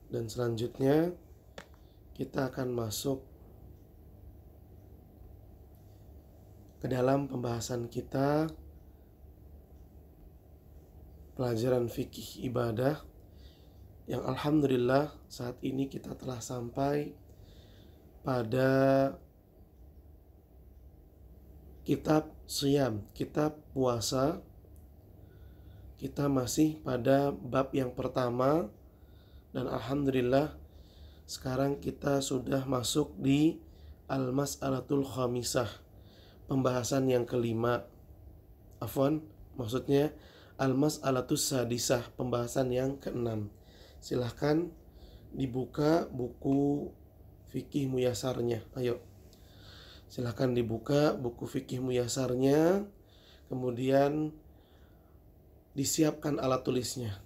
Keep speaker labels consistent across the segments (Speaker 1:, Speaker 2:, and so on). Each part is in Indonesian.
Speaker 1: Dan selanjutnya kita akan masuk ke dalam pembahasan kita pelajaran fikih ibadah yang alhamdulillah saat ini kita telah sampai pada kitab siyam, kitab puasa. Kita masih pada bab yang pertama dan alhamdulillah sekarang kita sudah masuk di al-mas'alatul khamisah, pembahasan yang kelima. Maksudnya al-mas'alatus sadisah, pembahasan yang keenam. Silahkan dibuka buku fikih muyasarnya. Ayo, silahkan dibuka buku fikih muyasarnya, kemudian disiapkan alat tulisnya.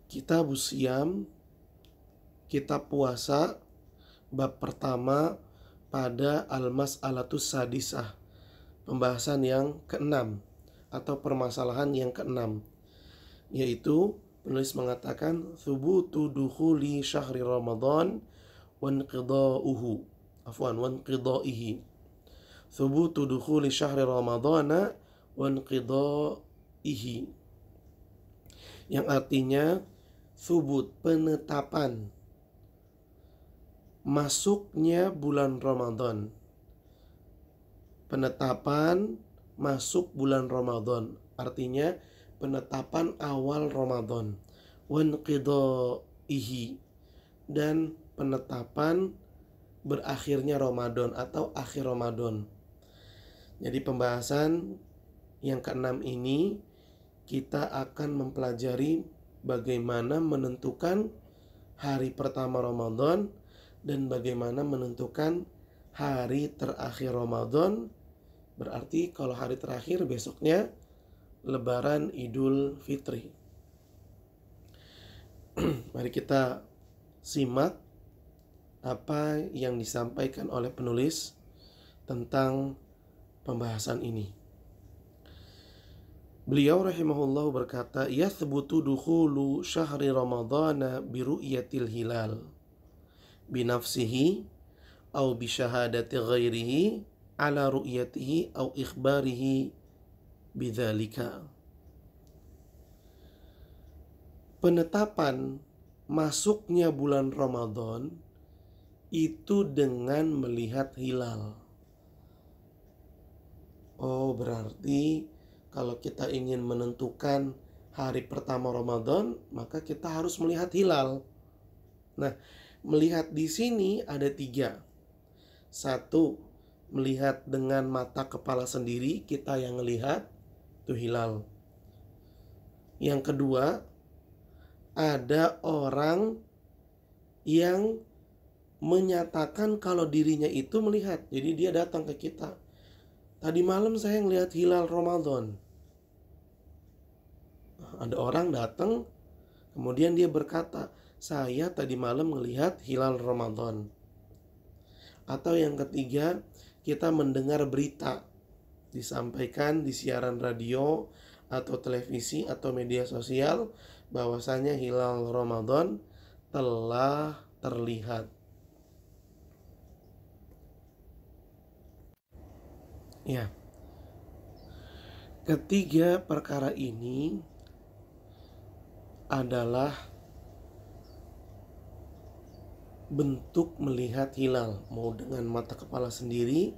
Speaker 1: Kitab Siyam, kitab puasa, bab pertama pada al-mas'alatus sadisah, pembahasan yang keenam atau permasalahan yang keenam, yaitu penulis mengatakan thubutu dukhuli syahri Ramadan wa inqidaihi. Thubutu dukhuli syahri Ramadana wa inqidaihi, yang artinya thubut, penetapan masuknya bulan Ramadan. Penetapan masuk bulan Ramadan artinya penetapan awal Ramadan. Wanqidaihi, dan penetapan berakhirnya Ramadan atau akhir Ramadan. Jadi pembahasan yang keenam ini kita akan mempelajari bagaimana menentukan hari pertama Ramadan dan bagaimana menentukan hari terakhir Ramadan. Berarti kalau hari terakhir besoknya Lebaran Idul Fitri. Mari kita simak apa yang disampaikan oleh penulis tentang pembahasan ini. Beliau rahimahullah berkata, yathbutu dukhulu syahri ramadhana biru'yatil hilal binafsihi au bisyahadati ghairihi ala ru'yatihi au ikhbarihi bidzalika. Penetapan masuknya bulan Ramadan itu dengan melihat hilal. Oh, berarti kalau kita ingin menentukan hari pertama Ramadan, maka kita harus melihat hilal. Nah, melihat di sini ada 3. 1, melihat dengan mata kepala sendiri, kita yang melihat itu hilal. Yang kedua, ada orang yang menyatakan kalau dirinya itu melihat. Jadi dia datang ke kita, tadi malam saya melihat hilal Ramadan. Ada orang datang, kemudian dia berkata, saya tadi malam melihat hilal Ramadan. Atau yang ketiga, kita mendengar berita disampaikan di siaran radio atau televisi atau media sosial bahwasanya hilal Ramadan telah terlihat. Ya. Ketiga perkara ini adalah bentuk melihat hilal, mau dengan mata kepala sendiri,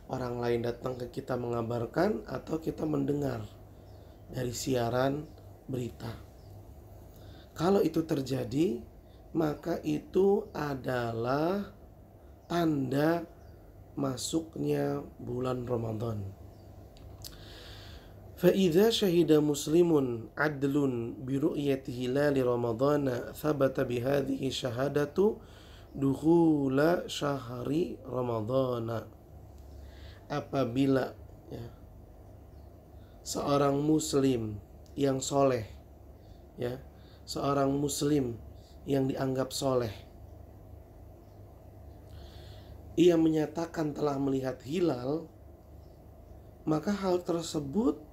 Speaker 1: orang lain datang ke kita mengabarkan, atau kita mendengar dari siaran berita. Kalau itu terjadi, maka itu adalah tanda masuknya bulan Ramadan. فإذا شهد مسلم عدل برؤية هلال رمضان ثبت بهذه الشهادة دخول شهر رمضان. Apabila seorang muslim yang soleh, seorang muslim yang dianggap soleh, ia menyatakan telah melihat hilal, maka hal tersebut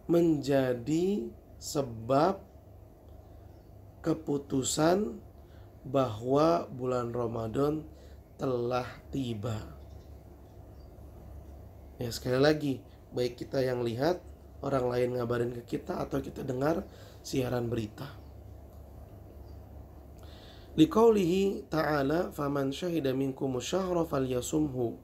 Speaker 1: menjadi sebab keputusan bahwa bulan Ramadan telah tiba. Ya, sekali lagi, baik kita yang lihat, orang lain ngabarin ke kita, atau kita dengar siaran berita. Liqaulihi ta'ala faman syahida minkumu syahra falyasumhu,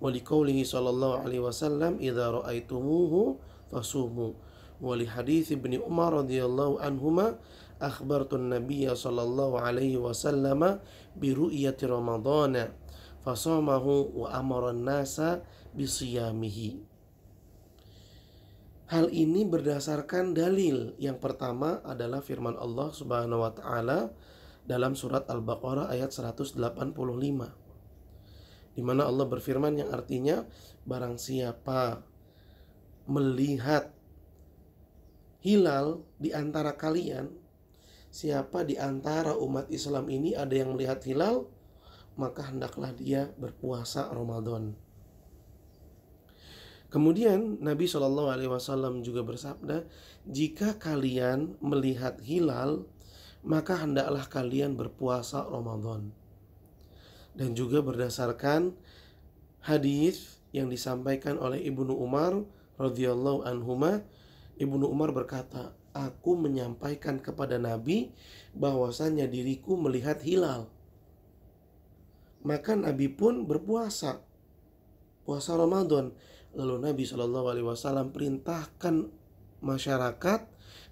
Speaker 1: wa liqaulihi sallallahu alaihi wasallam idza ra'aitumuhu fasumu, wa li hadits Ibnu Umar radhiyallahu anhuma akhbartun nabiyya sallallahu alaihi wasallam bi ru'yati ramadhana fasamahu wa amara an-nasa bisiyamihi. Hal ini berdasarkan dalil. Yang pertama adalah firman Allah Subhanahu wa taala dalam surat Al-Baqarah ayat 185, di mana Allah berfirman yang artinya, barang siapa melihat hilal di antara kalian, siapa di antara umat Islam ini ada yang melihat hilal, maka hendaklah dia berpuasa Ramadan. Kemudian Nabi Shallallahu Alaihi Wasallam juga bersabda, jika kalian melihat hilal, maka hendaklah kalian berpuasa Ramadan. Dan juga berdasarkan hadis yang disampaikan oleh Ibnu Umar radhiyallahu anhuma, Ibnu Umar berkata, aku menyampaikan kepada Nabi bahwasannya diriku melihat hilal. Maka Nabi pun berpuasa, puasa Ramadan. Lalu Nabi Shallallahu Alaihi Wasallam perintahkan masyarakat,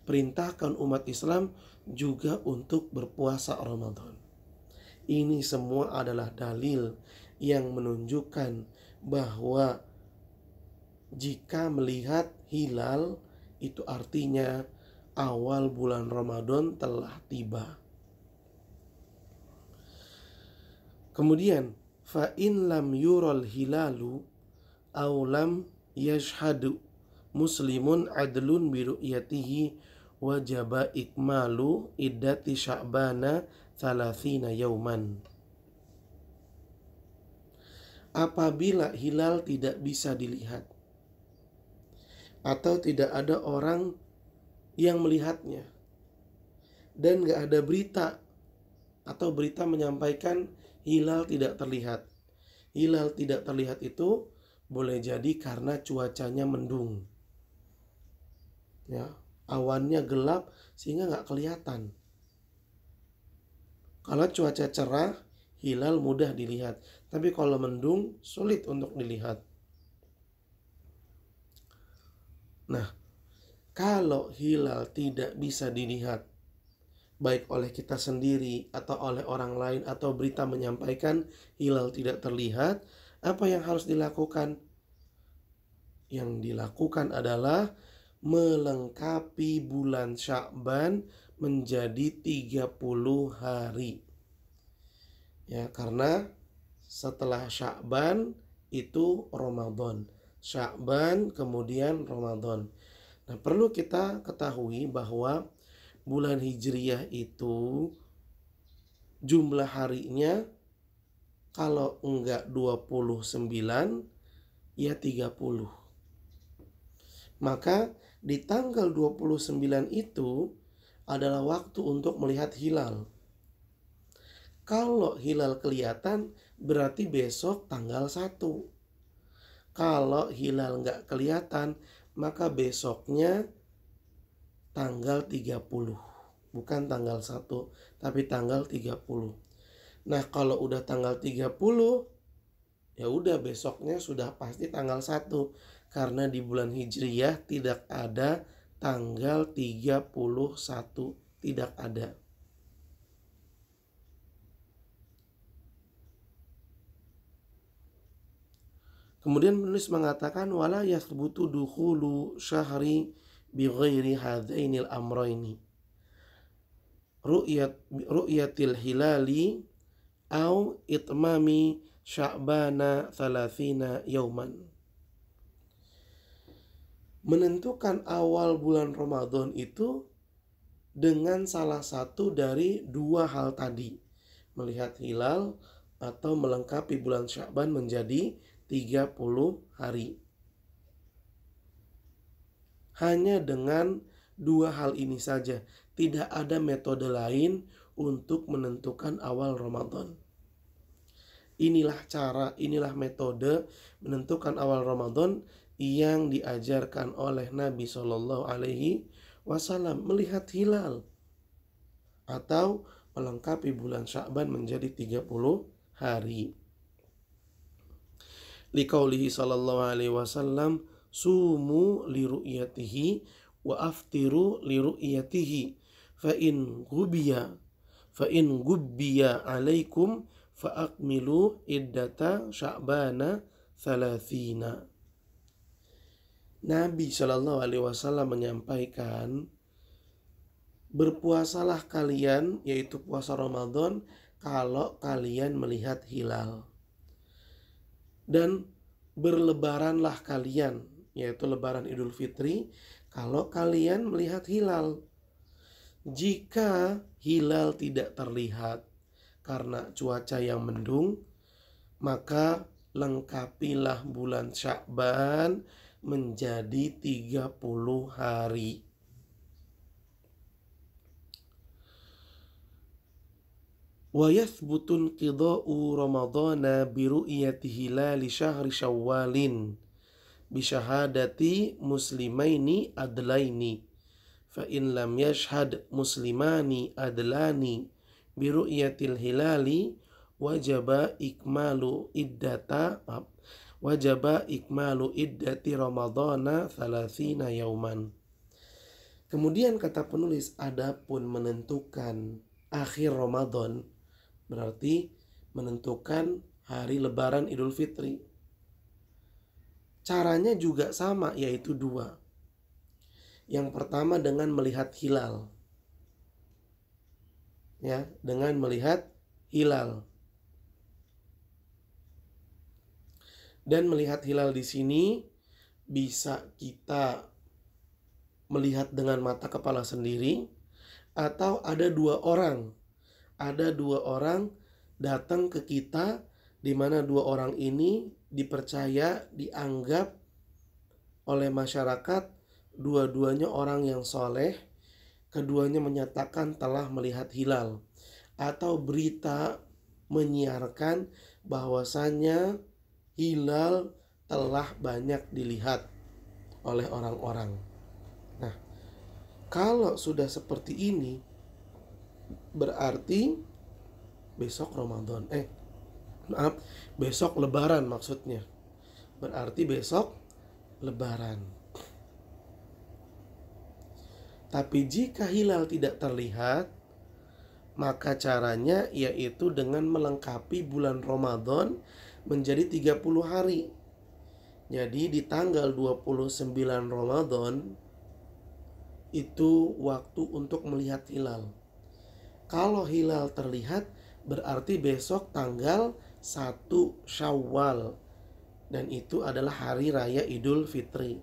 Speaker 1: perintahkan umat Islam juga untuk berpuasa Ramadan. Ini semua adalah dalil yang menunjukkan bahwa jika melihat hilal itu artinya awal bulan Ramadan telah tiba. Kemudian fa in lam yural hilalu aw lam yashhadu muslimun adlun bi ru'yatihi wajaba ikmalu iddati sya'bana 30 yauman. Apabila hilal tidak bisa dilihat atau tidak ada orang yang melihatnya dan gak ada berita atau berita menyampaikan hilal tidak terlihat. Hilal tidak terlihat itu boleh jadi karena cuacanya mendung, ya, awannya gelap sehingga gak kelihatan. Kalau cuaca cerah, hilal mudah dilihat. Tapi kalau mendung, sulit untuk dilihat. Nah, kalau hilal tidak bisa dilihat, baik oleh kita sendiri atau oleh orang lain, atau berita menyampaikan hilal tidak terlihat, apa yang harus dilakukan? Yang dilakukan adalah melengkapi bulan Sya'ban menjadi 30 hari. Ya, karena setelah Sya'ban itu Ramadan. Sya'ban kemudian Ramadan. Nah, perlu kita ketahui bahwa bulan Hijriyah itu jumlah harinya kalau enggak 29 ya 30. Maka di tanggal 29 itu adalah waktu untuk melihat hilal. Kalau hilal kelihatan berarti besok tanggal 1. Kalau hilal nggak kelihatan maka besoknya tanggal 30. Bukan tanggal 1 tapi tanggal 30. Nah, kalau udah tanggal 30 ya udah besoknya sudah pasti tanggal 1. Karena di bulan Hijriyah tidak ada tanggal 31, tidak ada. Kemudian penulis mengatakan wala yathbutu dukhulu syahri bi ghairi hadainil amrayni. Ru'yatil hilali au itmami sya'bana 30 yauman. Menentukan awal bulan Ramadan itu dengan salah satu dari dua hal tadi, melihat hilal atau melengkapi bulan Sya'ban menjadi 30 hari. hanya dengan dua hal ini saja. Tidak ada metode lain untuk menentukan awal Ramadan. Inilah cara, inilah metode menentukan awal Ramadan yang diajarkan oleh Nabi Shallallahu Alaihi Wasallam, melihat hilal atau melengkapi bulan Sya'ban menjadi 30 hari. Liqaulihi sallallahu alaihi wasallam, sumu li ru'yatihi wa aftiru li ru'yatihi fa in gubbiya alaikum fa akmilu iddata sya'bana 30. Nabi Shallallahu alaihi wasallam menyampaikan, berpuasalah kalian, yaitu puasa Ramadan, kalau kalian melihat hilal. Dan berlebaranlah kalian, yaitu lebaran Idul Fitri, kalau kalian melihat hilal. Jika hilal tidak terlihat karena cuaca yang mendung, maka lengkapilah bulan Sya'ban menjadi 30 hari. Wa yathbutun qida'u ramadana bi ru'yati hilali syahri syawalin bi syahadati muslimaini adlaini fa in lam yashhad muslimani adlani bi ru'yatil hilali wajaba ikmalu iddati ramadana 30 yauman. Kemudian kata penulis, adapun menentukan akhir Ramadan berarti menentukan hari lebaran Idul Fitri. Caranya juga sama, yaitu dua. Yang pertama dengan melihat hilal. Ya, dengan melihat hilal. Dan melihat hilal di sini bisa kita melihat dengan mata kepala sendiri, atau ada dua orang datang ke kita, di mana dua orang ini dipercaya, dianggap oleh masyarakat dua-duanya orang yang soleh, keduanya menyatakan telah melihat hilal, atau berita menyiarkan bahwasanya hilal telah banyak dilihat oleh orang-orang. Nah, kalau sudah seperti ini, berarti besok Ramadan. Besok Lebaran maksudnya. Berarti besok Lebaran. Tapi jika hilal tidak terlihat, maka caranya yaitu dengan melengkapi bulan Ramadan menjadi 30 hari. Jadi di tanggal 29 Ramadan itu waktu untuk melihat hilal. Kalau hilal terlihat, berarti besok tanggal 1 Syawal, dan itu adalah hari raya Idul Fitri.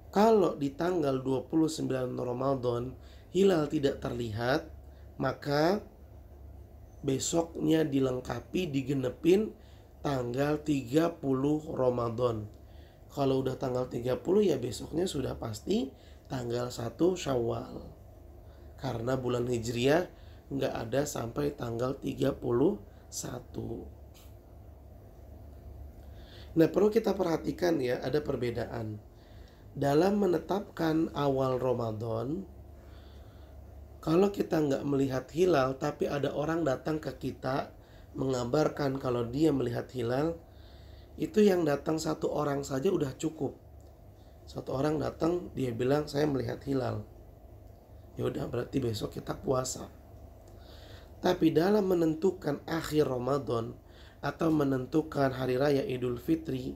Speaker 1: Kalau di tanggal 29 Ramadan hilal tidak terlihat, maka besoknya dilengkapi, digenepin tanggal 30 Ramadan. Kalau udah tanggal 30 ya besoknya sudah pasti tanggal 1 Syawal. Karena bulan Hijriah nggak ada sampai tanggal 31. Nah, perlu kita perhatikan ya, ada perbedaan. Dalam menetapkan awal Ramadan, kalau kita nggak melihat hilal, tapi ada orang datang ke kita mengabarkan kalau dia melihat hilal, itu yang datang satu orang saja udah cukup. Satu orang datang, dia bilang saya melihat hilal. Ya udah, berarti besok kita puasa. Tapi dalam menentukan akhir Ramadan atau menentukan hari raya Idul Fitri,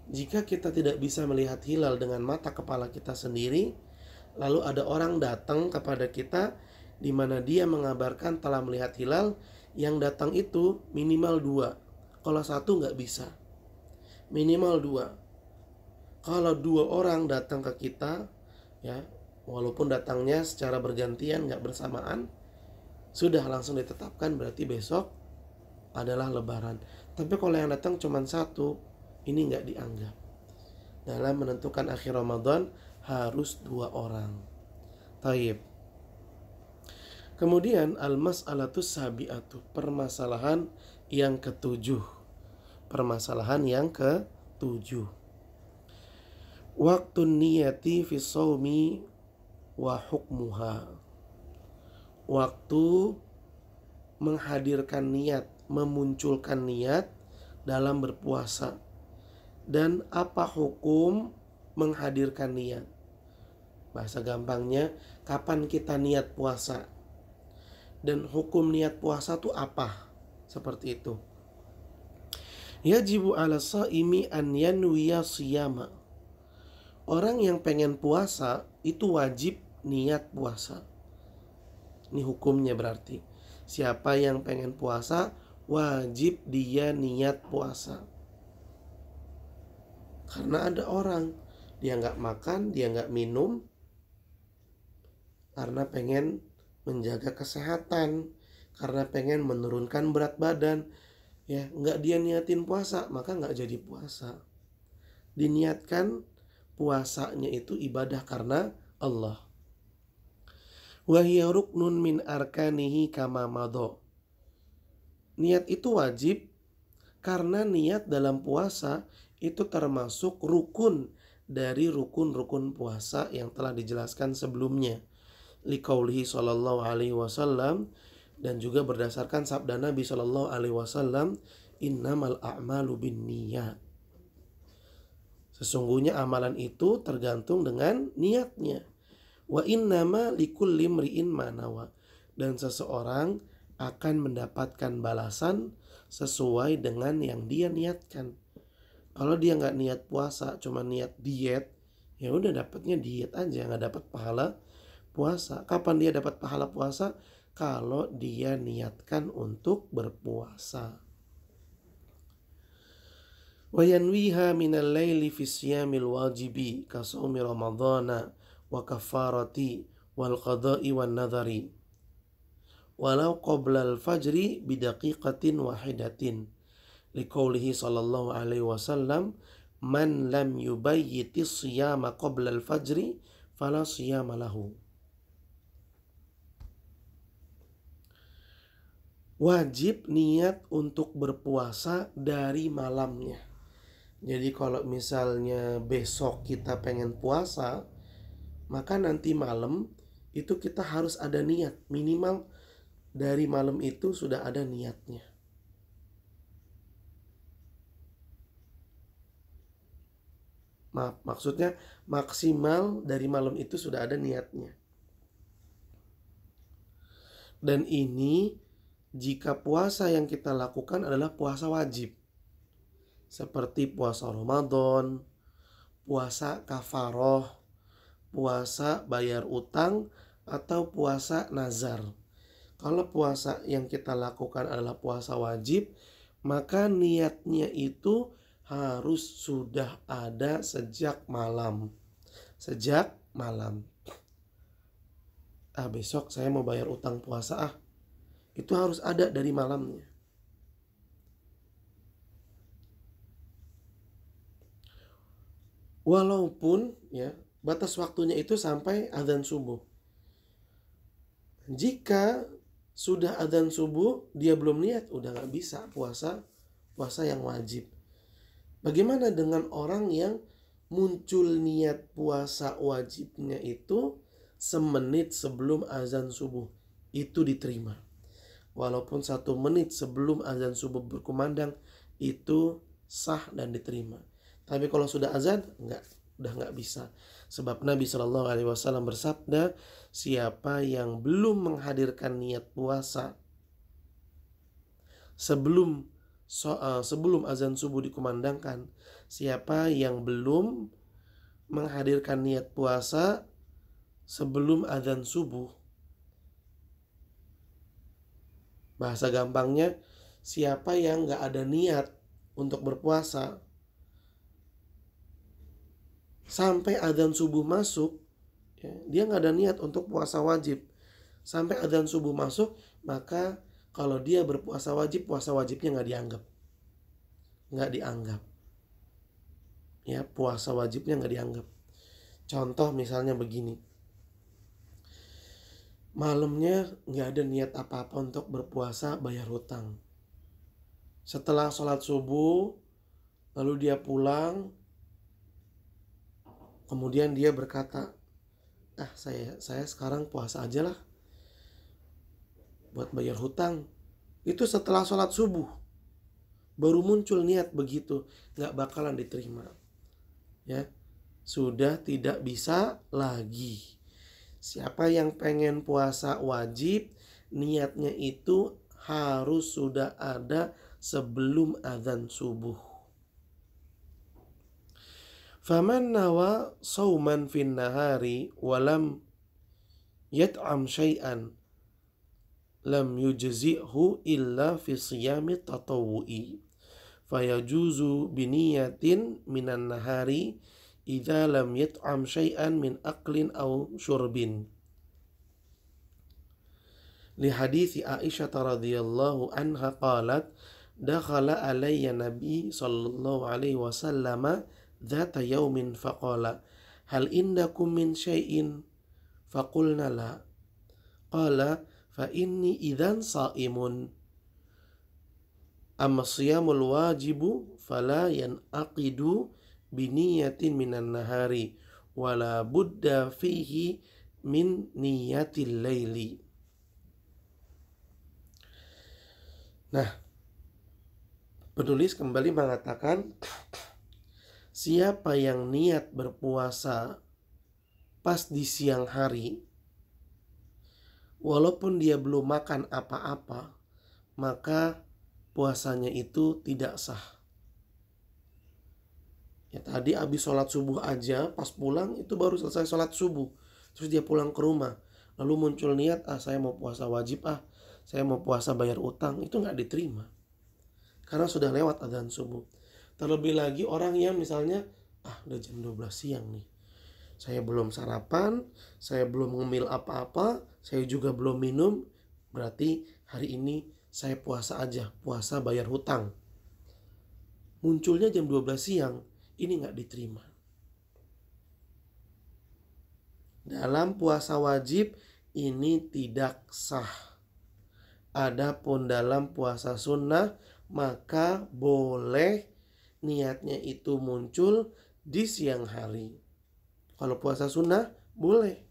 Speaker 1: jika kita tidak bisa melihat hilal dengan mata kepala kita sendiri, lalu ada orang datang kepada kita di mana dia mengabarkan telah melihat hilal, yang datang itu minimal 2. Kalau 1 nggak bisa, minimal 2. Kalau 2 orang datang ke kita, ya, walaupun datangnya secara bergantian, nggak bersamaan, sudah langsung ditetapkan berarti besok adalah Lebaran. Tapi kalau yang datang cuma 1, ini nggak dianggap. dalam menentukan akhir Ramadan harus 2 orang. Taib. Kemudian al-mas'alatus sabi'atu, permasalahan yang ketujuh. Permasalahan yang ketujuh. Waktu niyati fi shaumi wa hukmuha. Waktu menghadirkan niat, memunculkan niat dalam berpuasa. Dan apa hukum menghadirkan niat? Bahasa gampangnya, kapan kita niat puasa? Dan hukum niat puasa itu apa? Seperti itu. Yajibu ala shaimi an yanwiya siyama. Orang yang pengen puasa itu wajib niat puasa. Ini hukumnya berarti. Siapa yang pengen puasa wajib dia niat puasa. Karena ada orang dia nggak makan, dia nggak minum karena pengen menjaga kesehatan, karena pengen menurunkan berat badan, ya nggak dia niatin puasa maka nggak jadi puasa. Diniatkan puasanya itu ibadah karena Allah. Wa hiya ruknun min arkanihi kama madha. Niat itu wajib karena niat dalam puasa itu termasuk rukun dari rukun-rukun puasa yang telah dijelaskan sebelumnya. Liqaulihi sallallahu alaihi wasallam, dan juga berdasarkan sabda Nabi sallallahu alaihi wasallam, innamal a'malu binniyat. Sesungguhnya amalan itu tergantung dengan niatnya. Wa innama likulli imri'in ma nawa. Dan seseorang akan mendapatkan balasan sesuai dengan yang dia niatkan. Kalau dia nggak niat puasa, cuma niat diet, ya udah dapatnya diet aja, nggak dapat pahala puasa. Kapan dia dapat pahala puasa? Kalau dia niatkan untuk berpuasa. Wa yanwiha minal laili fi siyamil wajibi ka shaumi ramadhana wa kafarati wal qada'i wan nadhari walau qabla al-fajri bidaqiqatin wahidatin. Liqaulihi sallallahu alaihi wasallam, man lam yubayyiti siyama qabla al-fajri fala siyama lahu. Wajib niat untuk berpuasa dari malamnya. Jadi kalau misalnya besok kita pengen puasa, maka nanti malam itu kita harus ada niat. Minimal dari malam itu sudah ada niatnya. Maksudnya maksimal dari malam itu sudah ada niatnya. Dan ini jika puasa yang kita lakukan adalah puasa wajib, seperti puasa Ramadan, puasa kafaroh, puasa bayar utang, atau puasa nazar. Kalau puasa yang kita lakukan adalah puasa wajib, maka niatnya itu harus sudah ada sejak malam. Sejak malam. Besok saya mau bayar utang puasa Itu harus ada dari malamnya. Walaupun ya batas waktunya itu sampai azan subuh. Jika sudah azan subuh dia belum niat, udah gak bisa puasa yang wajib. Bagaimana dengan orang yang muncul niat puasa wajibnya itu semenit sebelum azan subuh? Itu diterima. Walaupun 1 menit sebelum azan subuh berkumandang, itu sah dan diterima. Tapi kalau sudah azan, udah nggak bisa. Sebab Nabi Shallallahu Alaihi Wasallam bersabda, siapa yang belum menghadirkan niat puasa sebelum azan subuh dikumandangkan, siapa yang belum menghadirkan niat puasa sebelum azan subuh, bahasa gampangnya, siapa yang gak ada niat untuk berpuasa sampai azan subuh masuk, ya, dia gak ada niat untuk puasa wajib sampai azan subuh masuk, maka kalau dia berpuasa wajib, puasa wajibnya gak dianggap. ya puasa wajibnya nggak dianggap. Contoh misalnya begini, malamnya nggak ada niat apa-apa untuk berpuasa bayar hutang. Setelah sholat subuh, lalu dia pulang, kemudian dia berkata, saya sekarang puasa aja lah buat bayar hutang. Itu setelah sholat subuh baru muncul niat begitu, nggak bakalan diterima. Ya, sudah tidak bisa lagi. Siapa yang pengen puasa wajib, niatnya itu harus sudah ada sebelum azan subuh. Faman nawa sauman fin nahari walam yat'am syai'an lam yujzi'hu illa fi siyami tatawwu'i fayajuzu biniyatin minan nahari idza lam yat'am syai'an min aklin aw syurbin. Li hadithi Aisyah radhiyallahu anha qalat dakhala alayya nabi sallallahu alaihi wasallam dzata yaumin faqala hal indakum min syai'in faqulna la qala fa inni idzan shaimun amma siyamul wajibu fala yanaqidu biniyatin minan nahari wala budda fihi min niyatil laili. Nah, penulis kembali mengatakan siapa yang niat berpuasa pas di siang hari, walaupun dia belum makan apa-apa, maka puasanya itu tidak sah. Ya tadi habis sholat subuh aja, pas pulang itu baru selesai sholat subuh. Terus dia pulang ke rumah, lalu muncul niat, saya mau puasa wajib, saya mau puasa bayar utang, itu nggak diterima. Karena sudah lewat adzan subuh. Terlebih lagi orang yang misalnya, udah jam 12 siang nih. Saya belum sarapan, saya belum ngemil apa-apa, saya juga belum minum. Berarti hari ini saya puasa aja, puasa bayar hutang. Munculnya jam 12 siang, ini nggak diterima. Dalam puasa wajib, ini tidak sah. Adapun dalam puasa sunnah, maka boleh niatnya itu muncul di siang hari. Kalau puasa sunnah, boleh.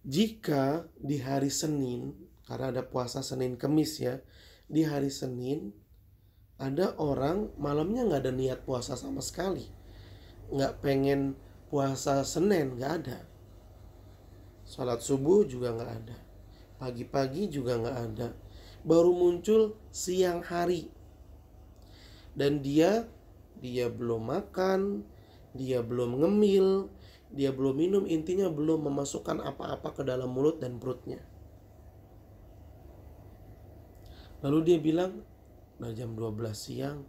Speaker 1: Jika di hari Senin, karena ada puasa Senin Kemis ya, di hari Senin ada orang malamnya nggak ada niat puasa sama sekali, nggak pengen puasa Senin, nggak ada. Salat subuh juga nggak ada, pagi-pagi juga nggak ada, baru muncul siang hari. Dan dia belum makan, dia belum ngemil, dia belum minum, intinya belum memasukkan apa-apa ke dalam mulut dan perutnya. Lalu dia bilang, udah jam 12 siang,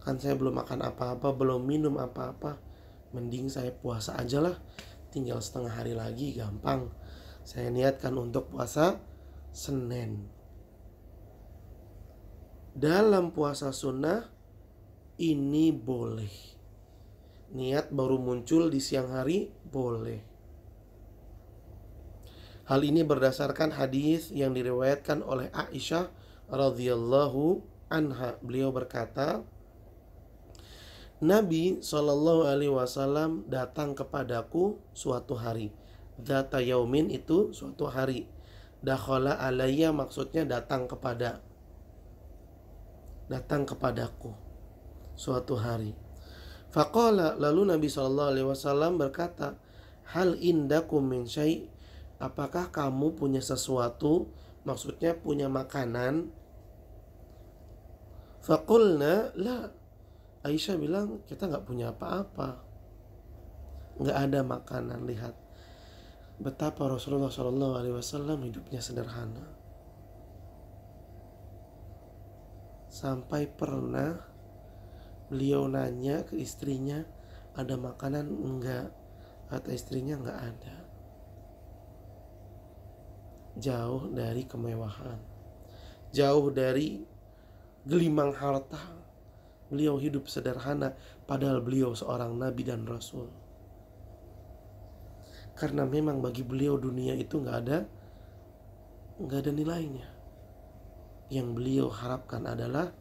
Speaker 1: kan saya belum makan apa-apa, belum minum apa-apa, mending saya puasa aja lah, tinggal setengah hari lagi, gampang. Saya niatkan untuk puasa Senin. Dalam puasa sunnah ini boleh. Niat baru muncul di siang hari boleh. Hal ini berdasarkan hadis yang diriwayatkan oleh Aisyah radhiyallahu anha. Beliau berkata, Nabi SAW datang kepadaku suatu hari. Dzata yaumin itu suatu hari. Dakhala alayya maksudnya datang kepadaku suatu hari. Faqala, lalu Nabi SAW berkata, hal indakum min syai', apakah kamu punya sesuatu, maksudnya punya makanan? Faqulna la. Aisyah bilang, kita gak punya apa-apa, gak ada makanan. Lihat betapa Rasulullah SAW hidupnya sederhana. Sampai pernah beliau nanya ke istrinya, ada makanan enggak? Kata istrinya enggak ada. Jauh dari kemewahan, jauh dari gelimang harta. Beliau hidup sederhana, padahal beliau seorang nabi dan rasul. Karena memang bagi beliau dunia itu nggak ada nilainya. Yang beliau harapkan adalah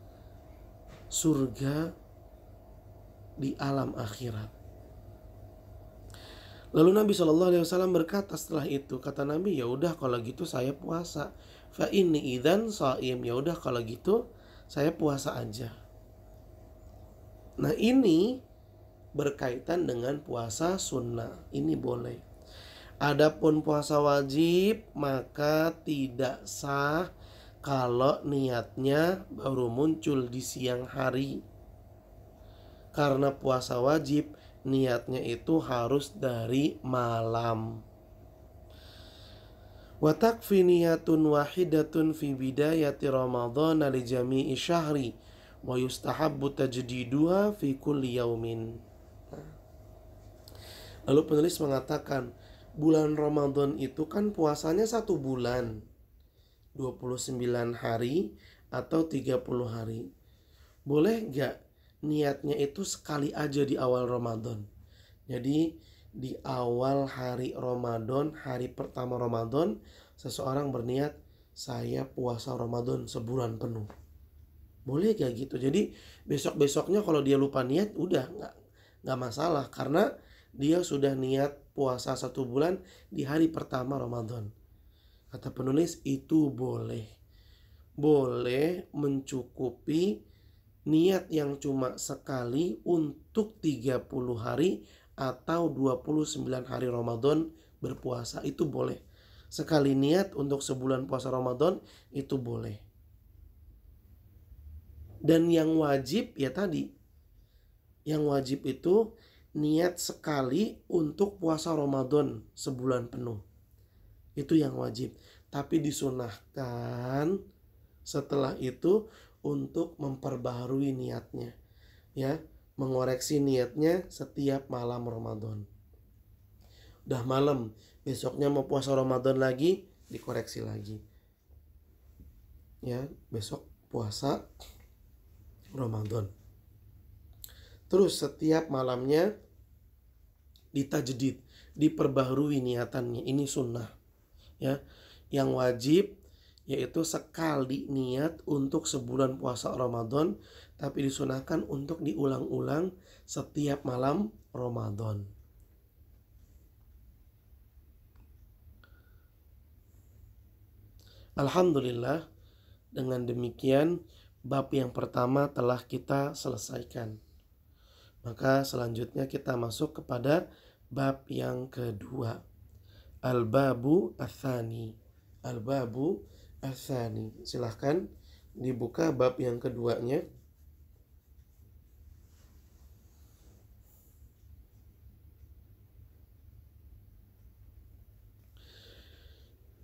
Speaker 1: surga di alam akhirat. Lalu Nabi SAW berkata setelah itu, kata Nabi, ya udah kalau gitu saya puasa. Fa inni idzan shaim, ya udah kalau gitu saya puasa aja. Nah, ini berkaitan dengan puasa sunnah. Ini boleh. Adapun puasa wajib maka tidak sah kalau niatnya baru muncul di siang hari. Karena puasa wajib niatnya itu harus dari malam. Wa takfi niyatun wahidatun fi bidayati Ramadhan li jami'i syahri wa yustahabbu tajdiduha fi kulli yaumin. Lalu penulis mengatakan, bulan Ramadan itu kan puasanya 1 bulan, 29 hari atau 30 hari. Boleh gak niatnya itu sekali aja di awal Ramadan? Jadi di awal hari Ramadan, hari pertama Ramadan, seseorang berniat, saya puasa Ramadan sebulan penuh. Boleh gak gitu? Jadi besok-besoknya kalau dia lupa niat, udah gak masalah. Karena dia sudah niat puasa 1 bulan di hari pertama Ramadan. Kata penulis, itu boleh. Boleh mencukupi niat yang cuma sekali untuk 30 hari atau 29 hari Ramadan berpuasa, itu boleh. Sekali niat untuk sebulan puasa Ramadan itu boleh. Dan yang wajib ya tadi, yang wajib itu niat sekali untuk puasa Ramadan sebulan penuh. Itu yang wajib. Tapi disunahkan setelah itu untuk memperbaharui niatnya, ya, mengoreksi niatnya setiap malam Ramadan. Udah malam, besoknya mau puasa Ramadan lagi, dikoreksi lagi. Ya, besok puasa Ramadan. Terus setiap malamnya ditajdid, diperbaharui niatannya. Ini sunnah. Ya, yang wajib yaitu sekali niat untuk sebulan puasa Ramadan, tapi disunahkan untuk diulang-ulang setiap malam Ramadan. Alhamdulillah, dengan demikian bab yang pertama telah kita selesaikan. Maka selanjutnya kita masuk kepada bab yang kedua. Al-babu ats-tsani. Al-babu ats-tsani. Silahkan dibuka bab yang keduanya.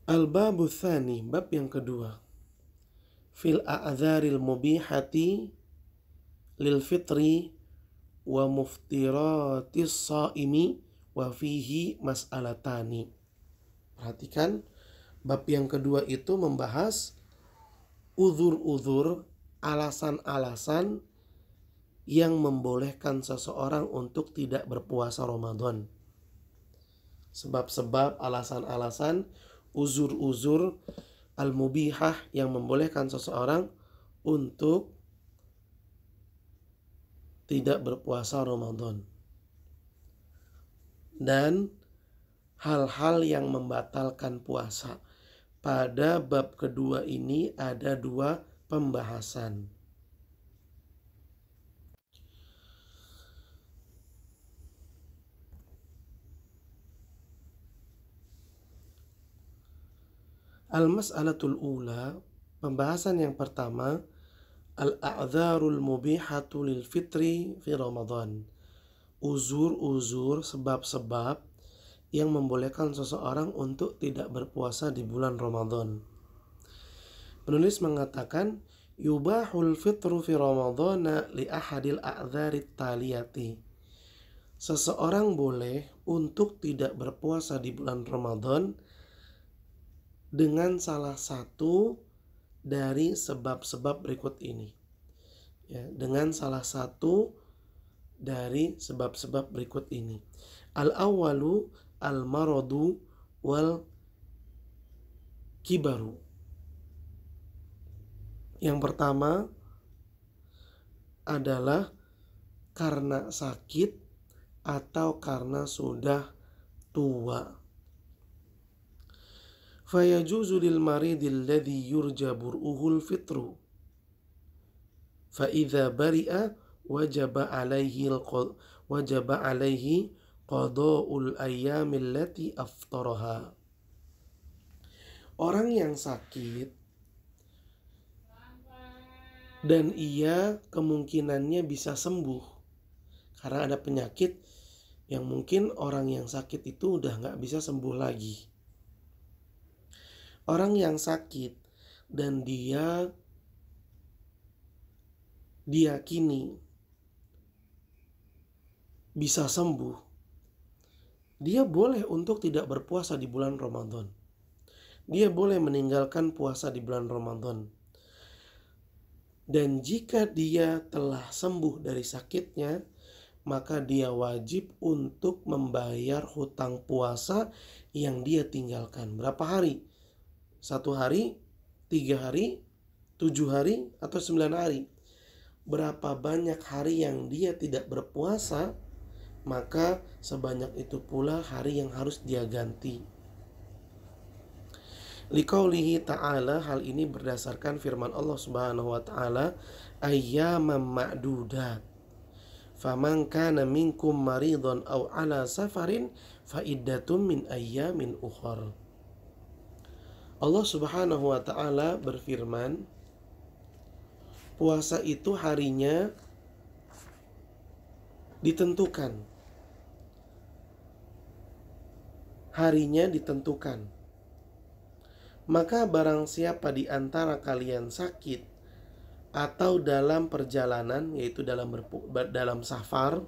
Speaker 1: Al-babu ats-tsani, bab yang kedua. Fil a'dzaril mubihati lil fitri wa muftiratis shaimi wa fihi mas'alatani. Perhatikan, bab yang kedua itu membahas uzur-uzur, alasan-alasan yang membolehkan seseorang untuk tidak berpuasa Ramadan. Sebab-sebab, alasan-alasan, uzur-uzur al-mubihah yang membolehkan seseorang untuk tidak berpuasa Ramadan. Dan hal-hal yang membatalkan puasa. Pada bab kedua ini ada 2 pembahasan. Al-mas'alatul ula, pembahasan yang pertama, al-a'dzarul mubihatu lil fitri fi Ramadan. Uzur-uzur, sebab-sebab yang membolehkan seseorang untuk tidak berpuasa di bulan Ramadan. Penulis mengatakan, yubahul fitru fi Ramadana li ahadil a'dzarit taliyati. Seseorang boleh untuk tidak berpuasa di bulan Ramadan dengan salah satu dari sebab-sebab berikut ini. ya, dengan salah satu dari sebab-sebab berikut ini. Al-awwalu al-maradu wal kibaru. Yang pertama adalah karena sakit atau karena sudah tua. Fayajuzu lil maridil ladzi yurja bur'uhul fitru. Fa idza bari'a wajaba alaihi qada'ul ayyamil lati aftaraha. Orang yang sakit dan ia kemungkinannya bisa sembuh karena ada penyakit yang mungkin orang yang sakit itu udah gak bisa sembuh lagi. Orang yang sakit dan dia diyakini bisa sembuh, dia boleh untuk tidak berpuasa di bulan Ramadan. Dia boleh meninggalkan puasa di bulan Ramadan. Dan jika dia telah sembuh dari sakitnya, maka dia wajib untuk membayar hutang puasa yang dia tinggalkan. Berapa hari? 1 hari, 3 hari, 7 hari, atau 9 hari. Berapa banyak hari yang dia tidak berpuasa, maka sebanyak itu pula hari yang harus dia ganti. Liqaulihi ta'ala, hal ini berdasarkan firman Allah Subhanahu wa ta'ala, ayyaman ma'dudat. Faman kana minkum maridun aw ala safarin fa iddatum min ayyamin ukhar. Allah Subhanahu wa ta'ala berfirman, puasa itu harinya ditentukan. Harinya ditentukan. Maka barang siapa di antara kalian sakit atau dalam perjalanan, yaitu dalam safar,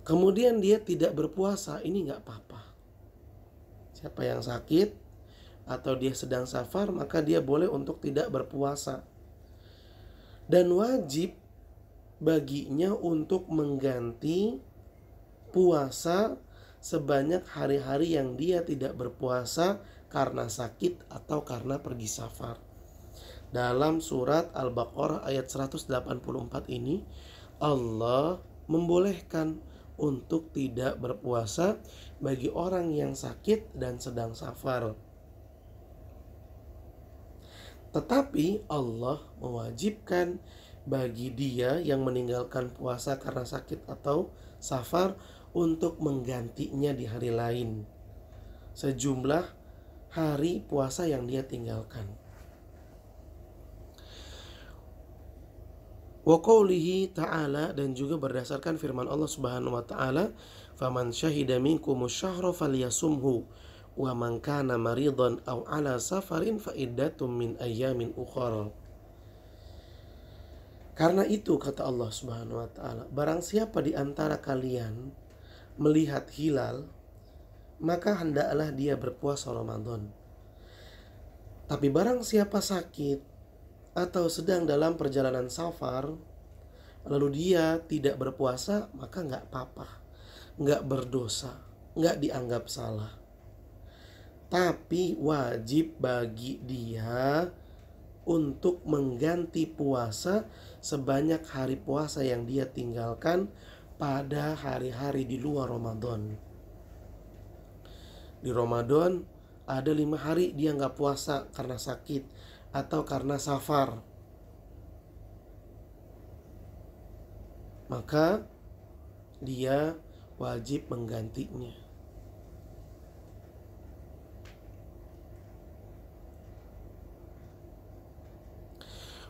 Speaker 1: kemudian dia tidak berpuasa, ini gak apa-apa. Siapa yang sakit atau dia sedang safar, maka dia boleh untuk tidak berpuasa. Dan wajib baginya untuk mengganti puasa sebanyak hari-hari yang dia tidak berpuasa karena sakit atau karena pergi safar. Dalam surat Al-Baqarah ayat 184 ini, Allah membolehkan untuk tidak berpuasa bagi orang yang sakit dan sedang safar. Tetapi Allah mewajibkan bagi dia yang meninggalkan puasa karena sakit atau safar untuk menggantinya di hari lain, sejumlah hari puasa yang dia tinggalkan. Wa qoulihi ta'ala, dan juga berdasarkan firman Allah Subhanahu wa ta'ala, faman syahida minkumus syahra falyasumhu wa man kana maridan aw ala safarin fa iddatum min ayyamin ukhra. Karena itu kata Allah Subhanahu wa ta'ala, barang siapa di antara kalian melihat hilal, maka hendaklah dia berpuasa Ramadan. Tapi barang siapa sakit atau sedang dalam perjalanan safar, lalu dia tidak berpuasa, maka gak apa-apa, gak berdosa, gak dianggap salah. Tapi wajib bagi dia untuk mengganti puasa sebanyak hari puasa yang dia tinggalkan pada hari-hari di luar Ramadan. Di Ramadan ada 5 hari dia gak puasa karena sakit atau karena safar. Maka dia wajib menggantinya.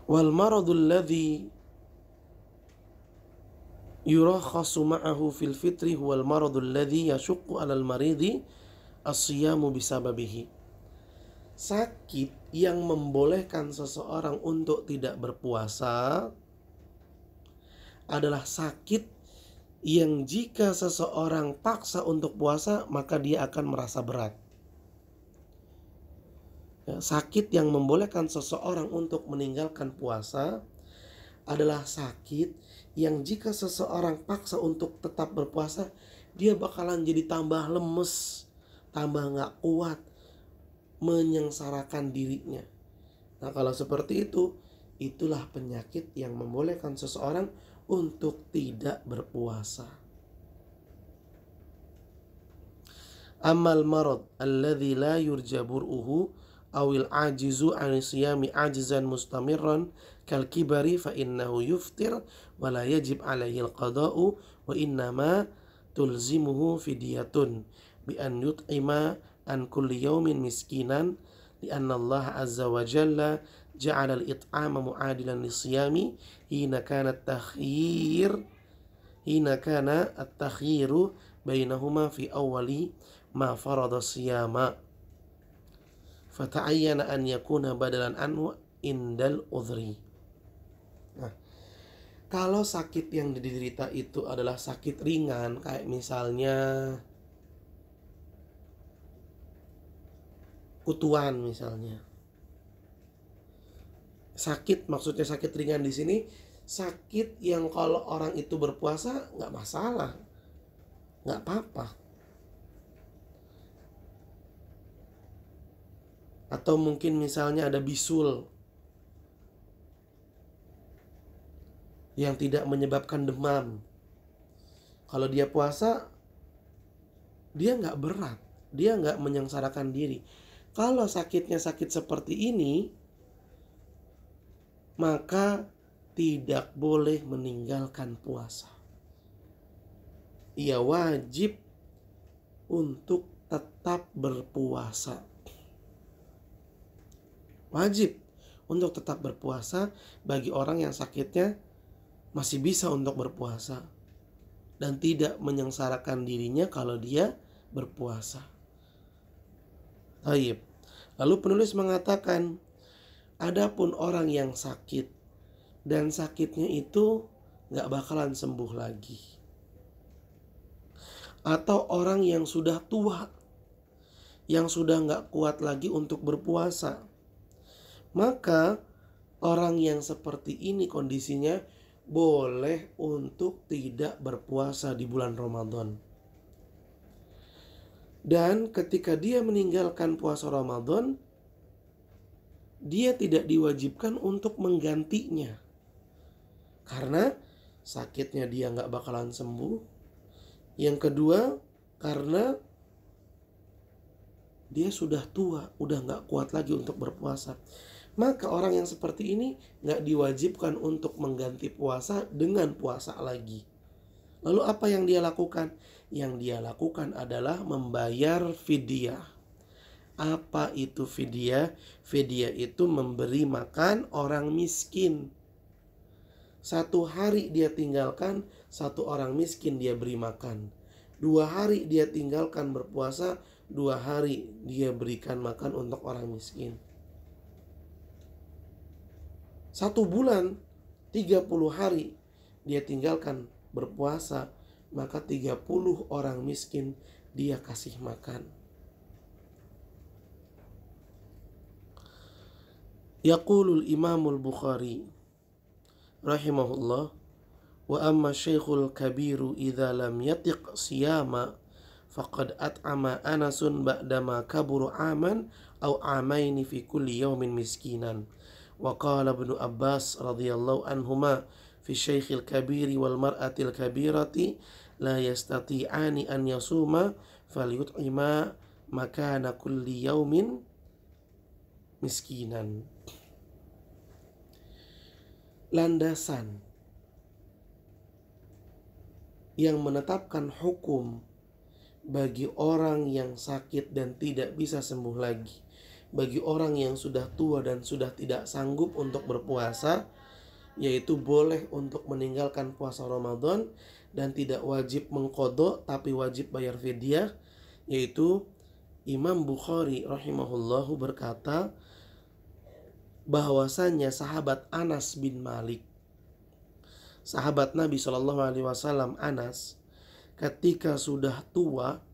Speaker 1: Wal maradul ladzi yurakhasu ma'ahu fil fitri huwal maradul ladzi yashuqqu 'alal maridi as-siyamu bisababihi. Sakit yang membolehkan seseorang untuk tidak berpuasa adalah sakit yang jika seseorang paksa untuk puasa, maka dia akan merasa berat. Sakit yang membolehkan seseorang untuk meninggalkan puasa adalah sakit yang jika seseorang paksa untuk tetap berpuasa, dia bakalan jadi tambah lemes, tambah gak kuat, menyengsarakan dirinya. Nah kalau seperti itu, itulah penyakit yang membolehkan seseorang untuk tidak berpuasa. Amal marad alladhi la yurja bur'uhu awil ajizu an siyami ajzan mustamirran kal kibari fa innahu yuftir wa la yajib alaihi al-qada'u wa innama tulzimuhu fidyatun bi an yut'ima an kulli yawmin miskinan li anna Allah azza wa jalla ja'ala al-it'ama mu'adilan lisiyami hina kana at-takhyiru bainahuma fi awwali ma farada siyama fata'ayyana an yakuna badalan anhu indal udhri. Nah, kalau sakit yang diderita itu adalah sakit ringan, kayak misalnya kutuan misalnya. Sakit, maksudnya sakit ringan di sini sakit yang kalau orang itu berpuasa nggak masalah, nggak apa-apa. Atau mungkin misalnya ada bisul yang tidak menyebabkan demam. Kalau dia puasa, dia nggak berat, dia nggak menyengsarakan diri. Kalau sakitnya sakit seperti ini, maka tidak boleh meninggalkan puasa. Ia wajib untuk tetap berpuasa. Wajib untuk tetap berpuasa bagi orang yang sakitnya masih bisa untuk berpuasa dan tidak menyengsarakan dirinya kalau dia berpuasa. Baik. Lalu penulis mengatakan, adapun orang yang sakit dan sakitnya itu gak bakalan sembuh lagi, atau orang yang sudah tua, yang sudah gak kuat lagi untuk berpuasa, maka orang yang seperti ini kondisinya boleh untuk tidak berpuasa di bulan Ramadan. Dan ketika dia meninggalkan puasa Ramadan, dia tidak diwajibkan untuk menggantinya. Karena sakitnya dia gak bakalan sembuh. Yang kedua, karena dia sudah tua, udah gak kuat lagi untuk berpuasa. Maka orang yang seperti ini gak diwajibkan untuk mengganti puasa dengan puasa lagi. Lalu apa yang dia lakukan? Yang dia lakukan adalah membayar fidyah. Apa itu fidyah? Fidyah itu memberi makan orang miskin. 1 hari dia tinggalkan, 1 orang miskin dia beri makan. 2 hari dia tinggalkan berpuasa, 2 hari dia berikan makan untuk orang miskin. 1 bulan 30 hari dia tinggalkan berpuasa, maka 30 orang miskin dia kasih makan. Yaqulul Imamul Bukhari rahimahullah, wa amma syekhul kabiru idza lam yatiq siyama faqad at'ama Anasun ba'dama kaburu aman aw amaini fi kulli yawmin miskinan. Wa qala Ibnu Abbas radhiyallahu anhuma fi syekhil kabiri wal mar'atil kabirati la yastati'ani an yasuma falyut'ima makana kulli yawmin miskinan. Landasan yang menetapkan hukum bagi orang yang sakit dan tidak bisa sembuh lagi, bagi orang yang sudah tua dan sudah tidak sanggup untuk berpuasa, yaitu boleh untuk meninggalkan puasa Ramadan dan tidak wajib mengqadha tapi wajib bayar fidyah, yaitu Imam Bukhari rahimahullahu berkata bahwasanya sahabat Anas bin Malik, sahabat Nabi SAW Anas, ketika sudah tua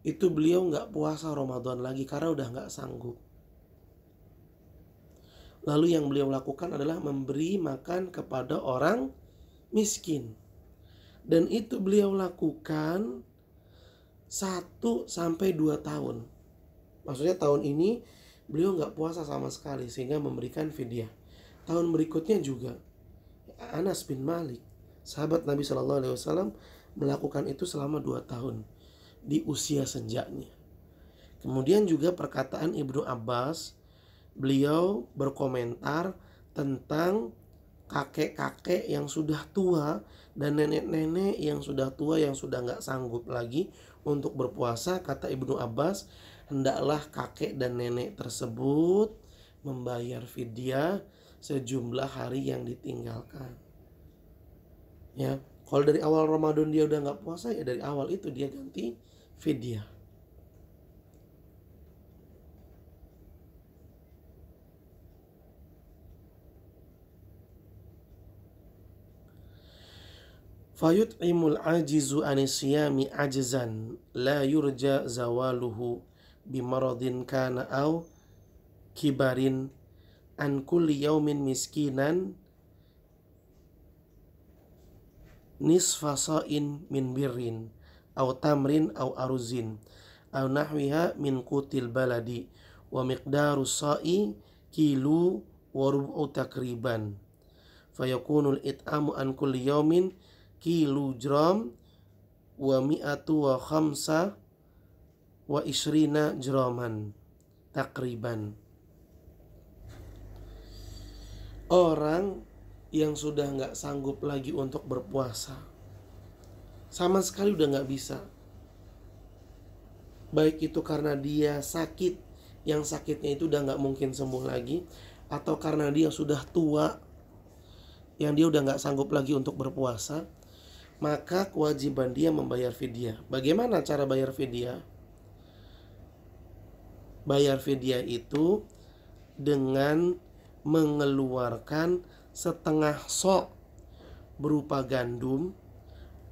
Speaker 1: itu beliau gak puasa Ramadan lagi karena udah gak sanggup. Lalu yang beliau lakukan adalah memberi makan kepada orang miskin. Dan itu beliau lakukan 1-2 tahun. Maksudnya tahun ini beliau nggak puasa sama sekali sehingga memberikan fidyah. Tahun berikutnya juga Anas bin Malik, sahabat Nabi SAW, melakukan itu selama 2 tahun di usia senjanya. Kemudian juga perkataan Ibnu Abbas, beliau berkomentar tentang kakek-kakek yang sudah tua dan nenek-nenek yang sudah tua yang sudah nggak sanggup lagi untuk berpuasa. Kata Ibnu Abbas, hendaklah kakek dan nenek tersebut membayar fidyah sejumlah hari yang ditinggalkan. Ya, kalau dari awal Ramadan dia udah nggak puasa, ya dari awal itu dia ganti fidyah. Fayut'imul ajizu anisiyami ajzan la yurja zawaluhu bimaradin kana au kibarin an kulli yaumin miskinan nisfa sa'in min birrin au tamrin au aruzin au nahwiha min qutil baladi wa miqdaru sa'i kilu wa rub'u takriban fayakunul it'amu an kulli yaumin kilogram wa mi'atu wa khamsa wa isrina jraman takriban. Orang yang sudah nggak sanggup lagi untuk berpuasa, sama sekali udah nggak bisa, baik itu karena dia sakit, yang sakitnya itu udah nggak mungkin sembuh lagi, atau karena dia sudah tua, yang dia udah nggak sanggup lagi untuk berpuasa, maka kewajiban dia membayar fidyah. Bagaimana cara bayar fidyah? Bayar fidyah itu dengan mengeluarkan setengah sok berupa gandum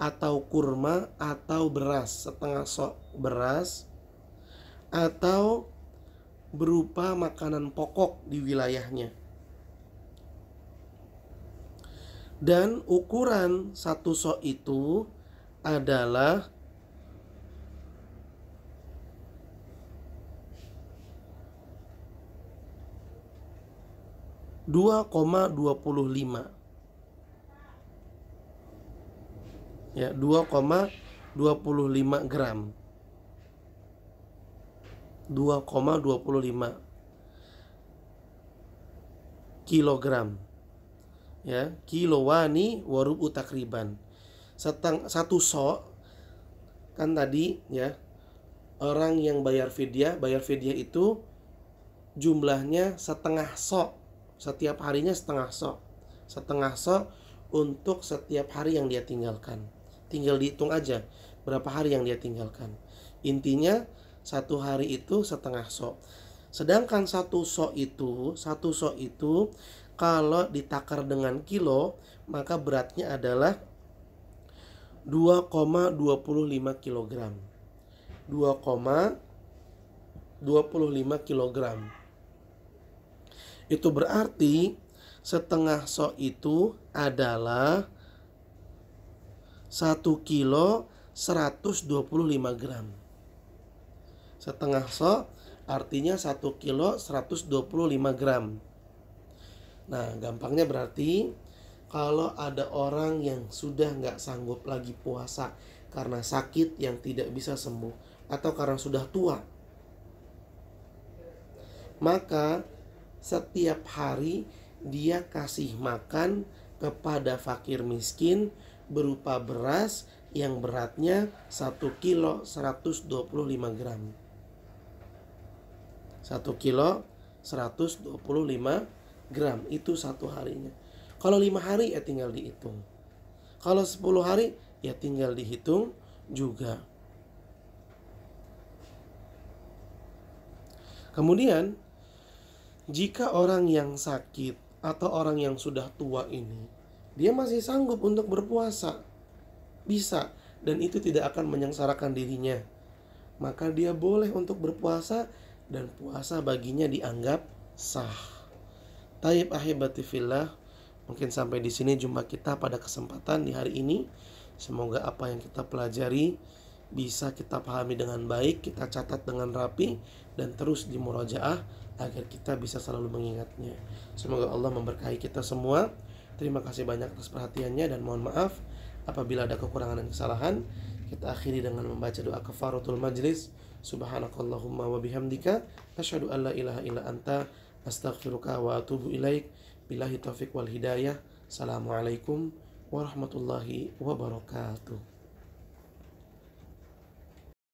Speaker 1: atau kurma atau beras, setengah sok beras atau berupa makanan pokok di wilayahnya. Dan ukuran satu sok itu adalah 2,25. Ya, 2,25 gram. 2,25 kilogram. Ya, kilowani warubu takriban. Satu sok kan tadi ya, orang yang bayar fidyah itu jumlahnya setengah sok, setiap harinya setengah sok untuk setiap hari yang dia tinggalkan. Tinggal dihitung aja berapa hari yang dia tinggalkan. Intinya satu hari itu setengah sok. Sedangkan satu sok itu kalau ditakar dengan kilo, maka beratnya adalah 2,25 kilogram. 2,25 kilogram. Itu berarti setengah sok itu adalah 1 kilo 125 gram. Setengah sok artinya 1 kilo 125 gram. Nah, gampangnya berarti kalau ada orang yang sudah nggak sanggup lagi puasa karena sakit yang tidak bisa sembuh atau karena sudah tua, maka setiap hari dia kasih makan kepada fakir miskin berupa beras yang beratnya 1 kilo 125 gram. 1 kilo 125 gram itu satu harinya. Kalau 5 hari ya tinggal dihitung. Kalau 10 hari ya tinggal dihitung juga. Kemudian jika orang yang sakit atau orang yang sudah tua ini dia masih sanggup untuk berpuasa, bisa, dan itu tidak akan menyengsarakan dirinya, maka dia boleh untuk berpuasa dan puasa baginya dianggap sah. Taib ahibati fillah, mungkin sampai di sini jumpa kita pada kesempatan di hari ini. Semoga apa yang kita pelajari bisa kita pahami dengan baik, kita catat dengan rapi, dan terus dimurajaah agar kita bisa selalu mengingatnya. Semoga Allah memberkahi kita semua. Terima kasih banyak atas perhatiannya dan mohon maaf apabila ada kekurangan dan kesalahan. Kita akhiri dengan membaca doa kafaratul majlis. Subhanakallahumma wa bihamdika asyhadu an la ilaha illa anta astaghfiruka wa atubu ilaik. Billahi taufiq wal hidayah. Assalamualaikum warahmatullahi wabarakatuh.